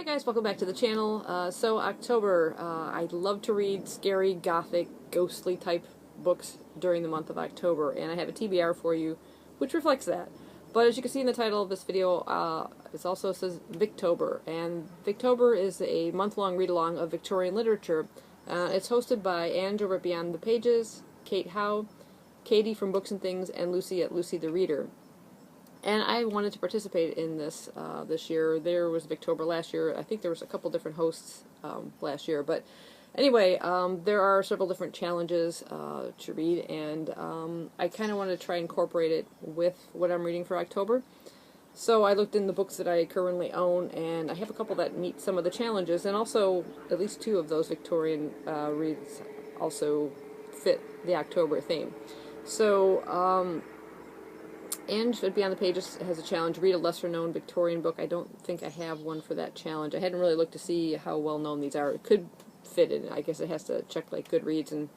Hi guys, welcome back to the channel. So October, I love to read scary, gothic, ghostly type books during the month of October, and I have a TBR for you which reflects that. But as you can see in the title of this video, it also says Victober, and Victober is a month-long read-along of Victorian literature. It's hosted by Ange over at Beyond the Pages, Kate Howe, Katie from Books and Things, and Lucy at Lucy the Reader. And I wanted to participate in this this year. There was Victober last year. I think there was a couple different hosts last year. But anyway, there are several different challenges to read, and I kind of want to try and incorporate it with what I'm reading for October. So I looked in the books that I currently own, and I have a couple that meet some of the challenges, and also at least two of those Victorian reads also fit the October theme. So Ange at Beyond the Pages has a challenge: read a lesser-known Victorian book. I don't think I have one for that challenge. I hadn't really looked to see how well-known these are. It could fit in. I guess it has to check like Goodreads, and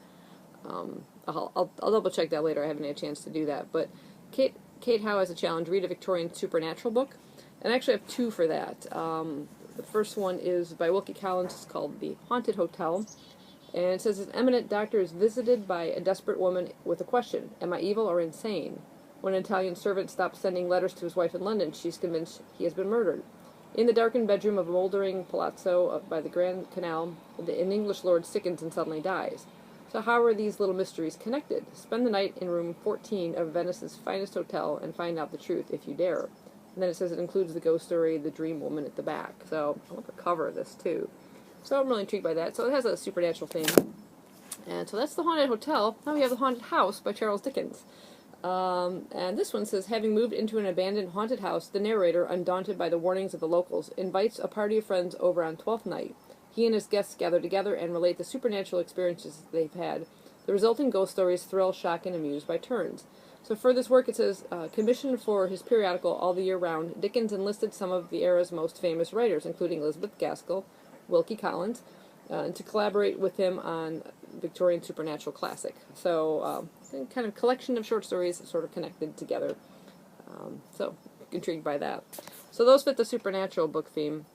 I'll double-check that later. I haven't had a chance to do that. But Kate Howe has a challenge: read a Victorian supernatural book. And I actually have two for that. The first one is by Wilkie Collins. It's called The Haunted Hotel. And it says, an eminent doctor is visited by a desperate woman with a question: am I evil or insane? When an Italian servant stops sending letters to his wife in London, she's convinced he has been murdered. In the darkened bedroom of a moldering palazzo by the Grand Canal, an English lord sickens and suddenly dies. So how are these little mysteries connected? Spend the night in room 14 of Venice's finest hotel and find out the truth if you dare. And then it says it includes the ghost story, The Dream Woman at the back. So I want the cover of this too. So I'm really intrigued by that. So it has a supernatural theme. And so that's The Haunted Hotel. Now we have The Haunted House by Charles Dickens. And this one says, having moved into an abandoned haunted house, the narrator, undaunted by the warnings of the locals, invites a party of friends over on 12th night. He and his guests gather together and relate the supernatural experiences they've had. The resulting ghost stories thrill, shock, and amuse by turns. So for this work, it says, commissioned for his periodical all the year round, Dickens enlisted some of the era's most famous writers, including Elizabeth Gaskell, Wilkie Collins, and to collaborate with him on Victorian supernatural classic. So kind of collection of short stories sort of connected together. So intrigued by that. So those fit the supernatural book theme.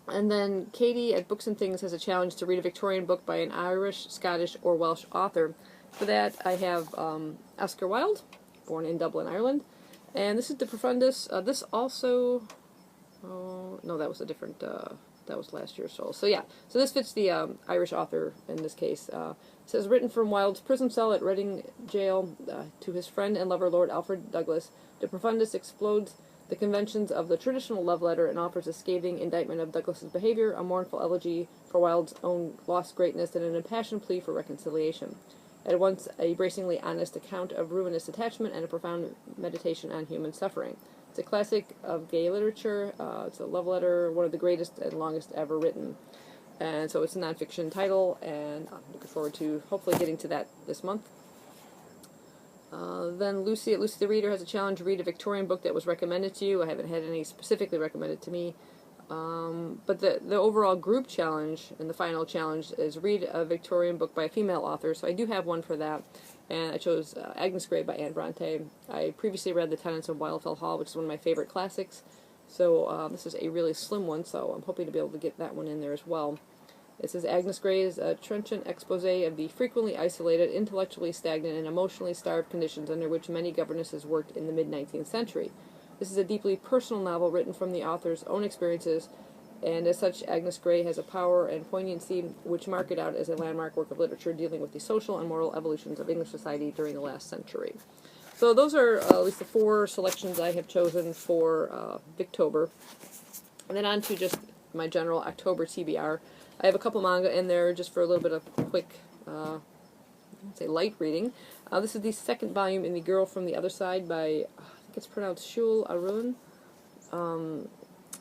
And then Katie at Books and Things has a challenge to read a Victorian book by an Irish, Scottish, or Welsh author. For that I have Oscar Wilde, born in Dublin, Ireland. And this is De Profundis. This also... Oh, no, that was a different... that was last year's soul. So yeah, so this fits the Irish author in this case. It says, written from Wilde's prison cell at Reading Jail to his friend and lover Lord Alfred Douglas, De Profundis explodes the conventions of the traditional love letter and offers a scathing indictment of Douglas's behavior, a mournful elegy for Wilde's own lost greatness, and an impassioned plea for reconciliation. At once a bracingly honest account of ruinous attachment and a profound meditation on human suffering. It's a classic of gay literature. It's a love letter, one of the greatest and longest ever written. And so it's a nonfiction title, and I'm looking forward to hopefully getting to that this month. Then Lucy at Lucy the Reader has a challenge: read a Victorian book that was recommended to you. I haven't had any specifically recommended to me. But the overall group challenge and the final challenge is read a Victorian book by a female author. So I do have one for that. And I chose Agnes Grey by Anne Bronte. I previously read The Tenants of Wildfell Hall, which is one of my favorite classics. So this is a really slim one, so I'm hoping to be able to get that one in there as well. It says Agnes Grey is a trenchant expose of the frequently isolated, intellectually stagnant, and emotionally starved conditions under which many governesses worked in the mid-19th century. This is a deeply personal novel written from the author's own experiences, and as such, Agnes Grey has a power and poignancy which mark it out as a landmark work of literature dealing with the social and moral evolutions of English society during the last century. So those are at least the four selections I have chosen for Victober. And then on to just my general October TBR. I have a couple manga in there just for a little bit of quick, say light reading. This is the second volume in The Girl from the Other Side by, I think it's pronounced Shul Arun.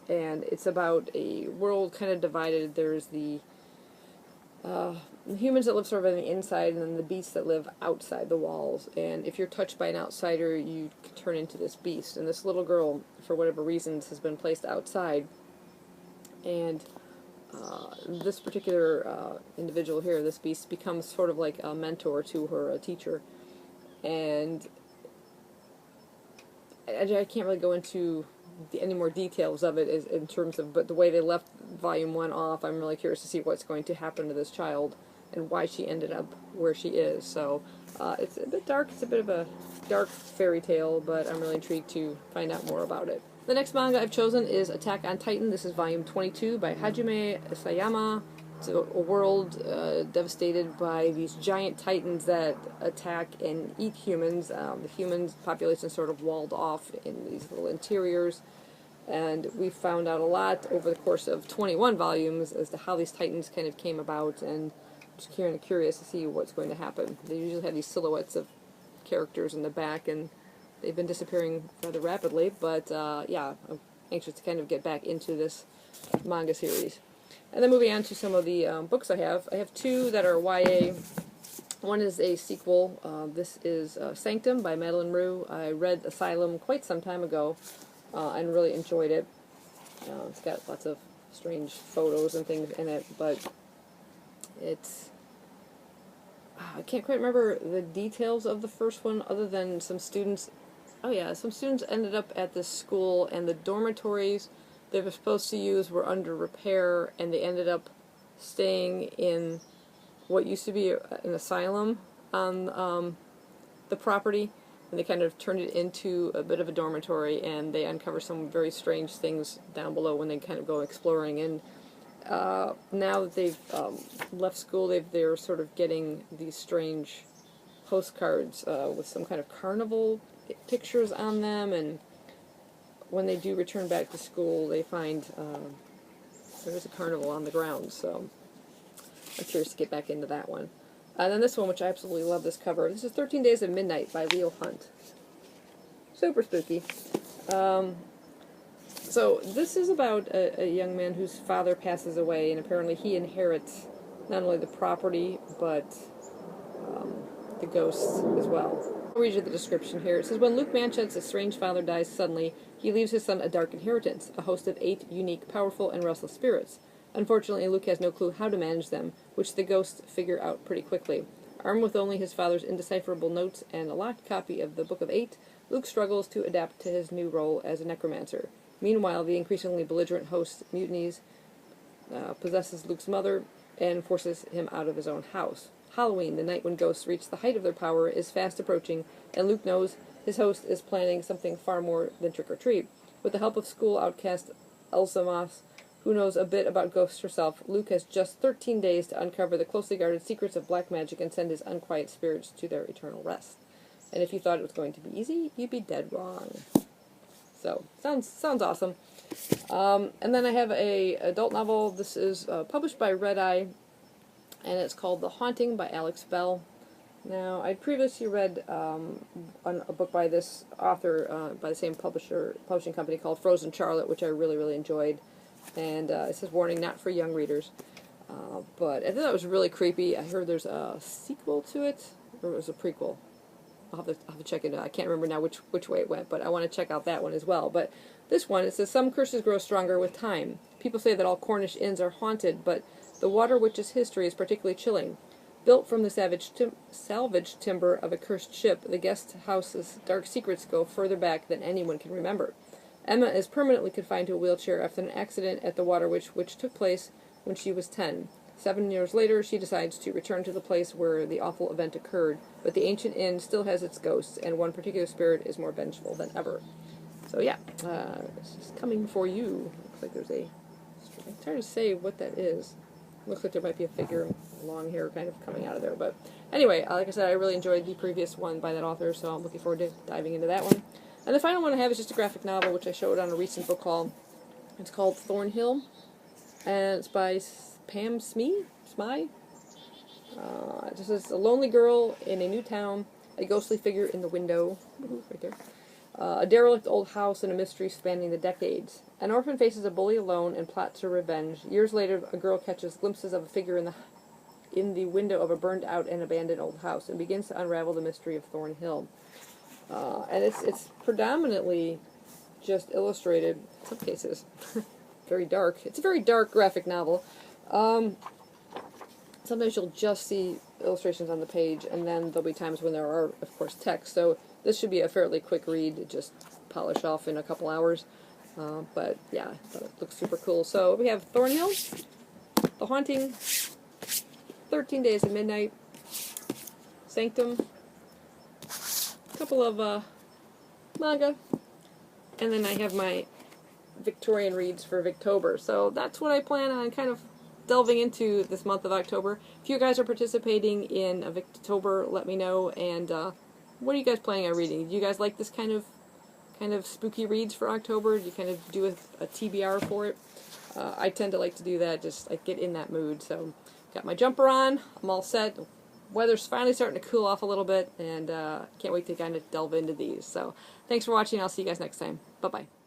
And it's about a world kind of divided. There's the humans that live sort of on the inside, and then the beasts that live outside the walls. And if you're touched by an outsider, you can turn into this beast. And this little girl, for whatever reasons, has been placed outside. And this particular individual here, this beast, becomes sort of like a mentor to her, a teacher. And I can't really go into any more details of it is in terms of, but the way they left Volume 1 off, I'm really curious to see what's going to happen to this child and why she ended up where she is. So it's a bit dark. It's a bit of a dark fairy tale, but I'm really intrigued to find out more about it. The next manga I've chosen is Attack on Titan. This is Volume 22 by Hajime Isayama. It's a world devastated by these giant titans that attack and eat humans. The humans population is sort of walled off in these little interiors, and we found out a lot over the course of 21 volumes as to how these titans kind of came about, and just kind of curious to see what's going to happen. They usually have these silhouettes of characters in the back, and they've been disappearing rather rapidly, but yeah, I'm anxious to kind of get back into this manga series. And then moving on to some of the books I have two that are YA. One is a sequel. This is Sanctum by Madeline Rue. I read Asylum quite some time ago and really enjoyed it. It's got lots of strange photos and things in it, but it's... I can't quite remember the details of the first one other than some students... Oh yeah, some students ended up at this school, and the dormitories they were supposed to use were under repair, and they ended up staying in what used to be an asylum on the property, and they kind of turned it into a bit of a dormitory, and they uncover some very strange things down below when they kind of go exploring. And now that they've left school, they're sort of getting these strange postcards with some kind of carnival pictures on them, and when they do return back to school, they find there's a carnival on the ground, so I'm curious to get back into that one. And then this one, which I absolutely love this cover. This is 13 Days of Midnight by Leo Hunt. Super spooky. So this is about a young man whose father passes away, and apparently he inherits not only the property, but the ghosts as well. I'll read you the description here. It says, when Luke Manchet's estranged father dies suddenly, he leaves his son a dark inheritance, a host of 8 unique, powerful, and restless spirits. Unfortunately, Luke has no clue how to manage them, which the ghosts figure out pretty quickly. Armed with only his father's indecipherable notes and a locked copy of the Book of 8, Luke struggles to adapt to his new role as a necromancer. Meanwhile, the increasingly belligerent host mutinies, possesses Luke's mother, and forces him out of his own house. Halloween, the night when ghosts reach the height of their power, is fast approaching, and Luke knows his host is planning something far more than trick-or-treat. With the help of school outcast Elsa Moss, who knows a bit about ghosts herself, Luke has just 13 days to uncover the closely guarded secrets of black magic and send his unquiet spirits to their eternal rest. And if you thought it was going to be easy, you'd be dead wrong. So, sounds awesome. And then I have a adult novel. This is published by Red Eye, and it's called The Haunting by Alex Bell. Now, I'd previously read a book by this author, by the same publishing company, called Frozen Charlotte, which I really, really enjoyed. And it says, warning, not for young readers. But I thought it was really creepy. I heard there's a sequel to it, or it was a prequel. I'll have to check it out. I can't remember now which way it went, but I want to check out that one as well. But this one, it says, some curses grow stronger with time. People say that all Cornish inns are haunted, but the Water Witch's history is particularly chilling. Built from the salvaged timber of a cursed ship, the guest house's dark secrets go further back than anyone can remember. Emma is permanently confined to a wheelchair after an accident at the Water Witch, which took place when she was 10. 7 years later, she decides to return to the place where the awful event occurred, but the ancient inn still has its ghosts, and one particular spirit is more vengeful than ever. So yeah, this is coming for you. Looks like there's it's hard to say what that is. Looks like there might be a figure, long hair kind of coming out of there. But anyway, like I said, I really enjoyed the previous one by that author, so I'm looking forward to diving into that one. And the final one I have is just a graphic novel, which I showed on a recent book haul. It's called Thornhill, and it's by Pam Smee? This is a lonely girl in a new town, a ghostly figure in the window, right there, a derelict old house, and a mystery spanning the decades. An orphan faces a bully alone and plots her revenge. Years later, a girl catches glimpses of a figure in the window of a burned-out and abandoned old house and begins to unravel the mystery of Thornhill. And it's predominantly just illustrated, in some cases, very dark. It's a very dark graphic novel. Sometimes you'll just see illustrations on the page, and then there'll be times when there are, of course, text. So this should be a fairly quick read, just polish off in a couple hours. But yeah, I thought it looks super cool. So we have Thornhill, The Haunting, 13 Days of Midnight, Sanctum, a couple of manga, and then I have my Victorian reads for Victober. So that's what I plan on kind of delving into this month of October. If you guys are participating in a Victober, let me know. And what are you guys planning on reading? Do you guys like this kind of spooky reads for October? Do you kind of do a TBR for it? I tend to like to do that, just like get in that mood. So got my jumper on, I'm all set. Weather's finally starting to cool off a little bit, and can't wait to kind of delve into these. So thanks for watching. I'll see you guys next time. Bye-bye.